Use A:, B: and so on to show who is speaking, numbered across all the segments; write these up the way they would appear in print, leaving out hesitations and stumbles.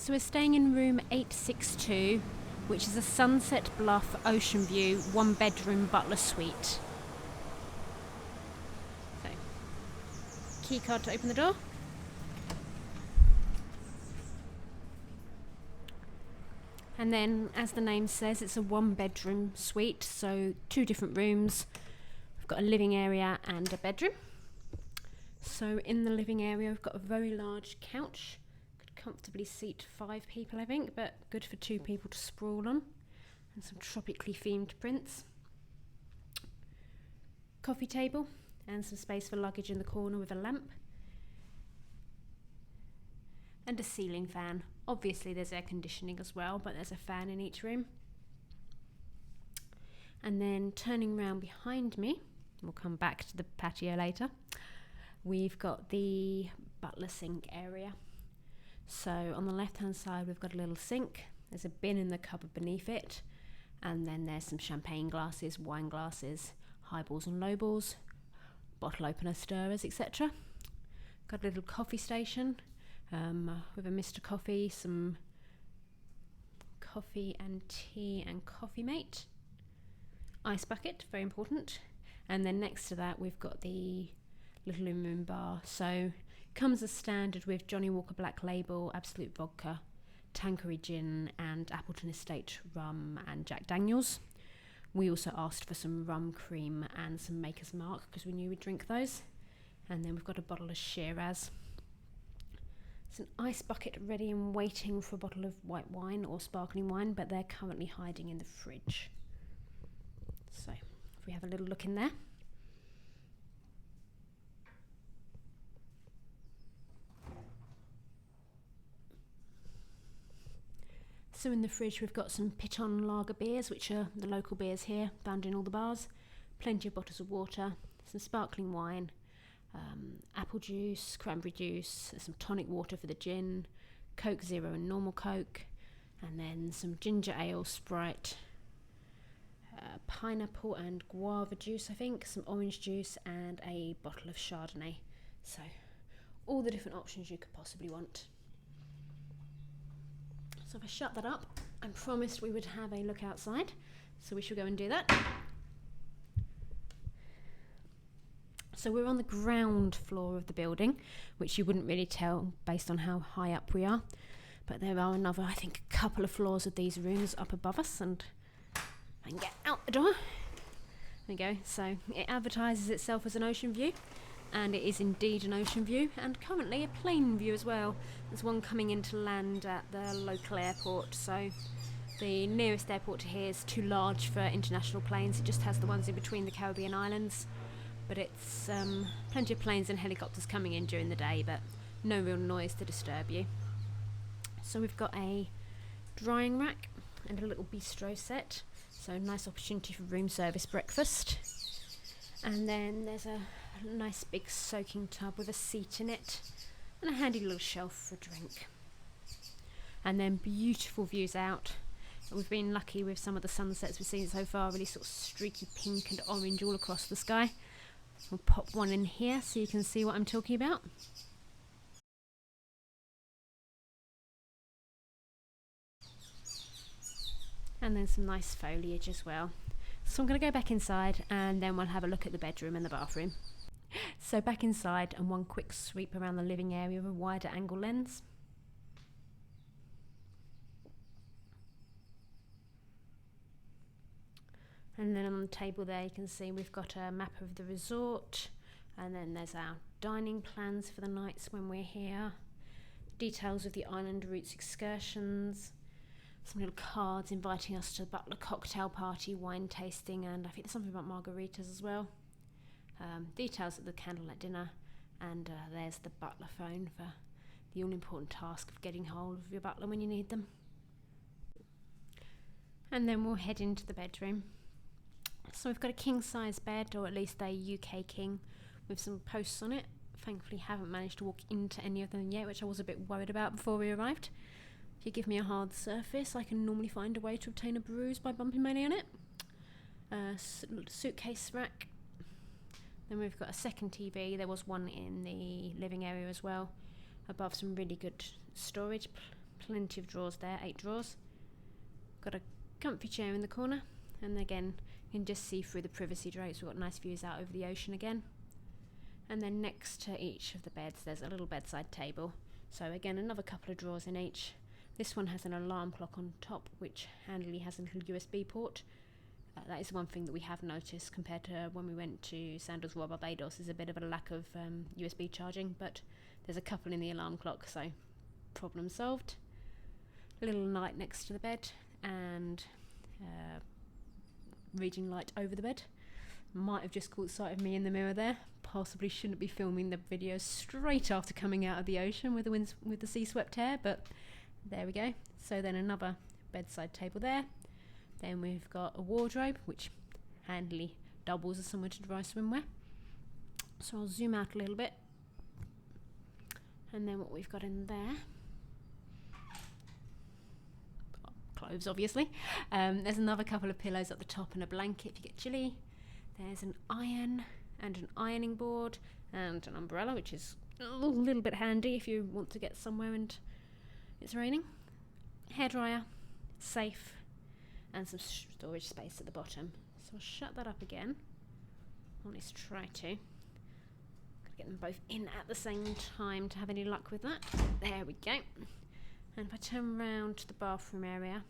A: So we're staying in room 862, which is a Sunset Bluff Oceanview 1-bedroom butler suite. So, key card to open the door. And then, as the name says, it's a 1-bedroom suite, so 2 different rooms. We've got a living area and a bedroom. So in the living area, we've got a very large couch. Could comfortably seat 5 people, I think, but good for 2 people to sprawl on. And some tropically themed prints. Coffee table and some space for luggage in the corner with a lamp. And a ceiling fan. Obviously there's air conditioning as well, but there's a fan in each room. And then turning round behind me, we'll come back to the patio later, we've got the butler sink area. So on the left hand side we've got a little sink, there's a bin in the cupboard beneath it, and then there's some champagne glasses, wine glasses, highballs and lowballs, bottle opener stirrers, etc. Got a little coffee station with a Mr. Coffee, some coffee and tea and coffee mate. Ice bucket, very important. And then next to that we've got the little in-room bar. So comes as standard with Johnny Walker Black Label, Absolute Vodka, Tanqueray Gin and Appleton Estate Rum and Jack Daniels. We also asked for some rum cream and some Maker's Mark because we knew we'd drink those. And then we've got a bottle of Shiraz. It's an ice bucket ready and waiting for a bottle of white wine or sparkling wine, but they're currently hiding in the fridge. So if we have a little look in there. So in the fridge we've got some Piton lager beers, which are the local beers here, found in all the bars. Plenty of bottles of water, some sparkling wine, apple juice, cranberry juice, some tonic water for the gin, Coke Zero and normal Coke, and then some ginger ale, Sprite, pineapple and guava juice I think, some orange juice and a bottle of Chardonnay. So all the different options you could possibly want. So if I shut that up, I promised we would have a look outside, so we shall go and do that. So we're on the ground floor of the building, which you wouldn't really tell based on how high up we are. But there are another, I think, a couple of floors of these rooms up above us, and I can get out the door. There we go. So it advertises itself as an ocean view, and it is indeed an ocean view, and currently a plane view as well. There's one coming in to land at the local airport, so the nearest airport to here is too large for international planes. It just has the ones in between the Caribbean islands. But it's plenty of planes and helicopters coming in during the day, but no real noise to disturb you. So we've got a drying rack and a little bistro set, so nice opportunity for room service breakfast. And then there's a nice big soaking tub with a seat in it and a handy little shelf for a drink. And then beautiful views out. We've been lucky with some of the sunsets we've seen so far, really sort of streaky pink and orange all across the sky. We'll pop one in here so you can see what I'm talking about. And then some nice foliage as well. So I'm going to go back inside and then we'll have a look at the bedroom and the bathroom. So back inside and one quick sweep around the living area with a wider angle lens. And then on the table there you can see we've got a map of the resort, and then there's our dining plans for the nights when we're here, details of the island routes excursions, some little cards inviting us to the Butler cocktail party, wine tasting, and I think there's something about margaritas as well. Details of the candlelit dinner, and there's the butler phone for the all-important task of getting hold of your butler when you need them. And then we'll head into the bedroom. So we've got a king-size bed, or at least a UK king, with some posts on it. Thankfully haven't managed to walk into any of them yet, which I was a bit worried about before we arrived. If you give me a hard surface, I can normally find a way to obtain a bruise by bumping my knee on it. Suitcase rack. Then we've got a second TV. There was one in the living area as well, above some really good storage plenty of drawers there, 8 drawers. Got a comfy chair in the corner, and again you can just see through the privacy drapes. We've got nice views out over the ocean again. And then next to each of the beds there's a little bedside table. So again, another couple of drawers in each. This one has an alarm clock on top, which handily has a little USB port. That is one thing that we have noticed compared to when we went to Sandals Royal Barbados. There's a bit of a lack of USB charging, but there's a couple in the alarm clock, so problem solved. A little light next to the bed, and reading light over the bed. Might have just caught sight of me in the mirror there. Possibly shouldn't be filming the video straight after coming out of the ocean with the sea swept hair, but there we go. So then another bedside table there. Then we've got a wardrobe, which handily doubles as somewhere to dry swimwear. So I'll zoom out a little bit. And then what we've got in there, clothes obviously. There's another couple of pillows at the top and a blanket if you get chilly. There's an iron and an ironing board and an umbrella, which is a little bit handy if you want to get somewhere and it's raining. Hairdryer, safe, and some storage space at the bottom. So I'll shut that up again, or at least try to. Gotta get them both in at the same time to have any luck with that. There we go. And if I turn around to the bathroom area,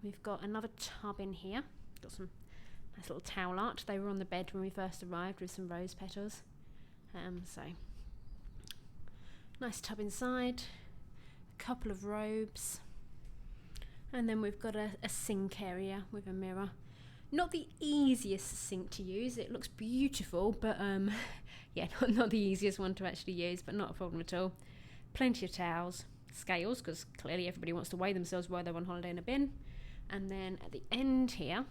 A: we've got another tub in here. Got some nice little towel art. They were on the bed when we first arrived with some rose petals. So nice tub inside, a couple of robes, and then we've got a sink area with a mirror. Not the easiest sink to use. It looks beautiful, but yeah, not the easiest one to actually use, but not a problem at all. Plenty of towels, scales, because clearly everybody wants to weigh themselves while they're on holiday in a bin. And then at the end here,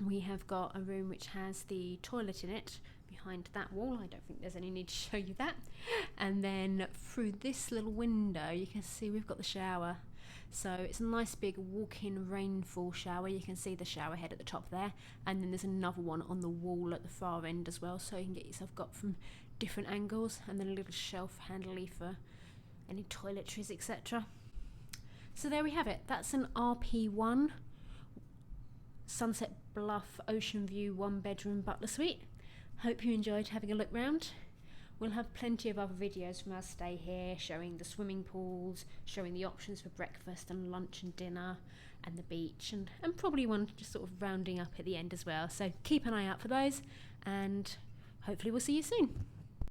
A: we have got a room which has the toilet in it behind that wall. I don't think there's any need to show you that. And then through this little window, you can see we've got the shower. So it's a nice big walk-in rainfall shower. You can see the shower head at the top there, and then there's another one on the wall at the far end as well, so you can get yourself got from different angles, and then a little shelf handily for any toiletries, etc. So there we have it. That's an RP1 Sunset Bluff Oceanview 1-bedroom butler suite. Hope you enjoyed having a look round. We'll have plenty of other videos from our stay here, showing the swimming pools, showing the options for breakfast and lunch and dinner, and the beach, and probably one just sort of rounding up at the end as well. So keep an eye out for those, and hopefully we'll see you soon.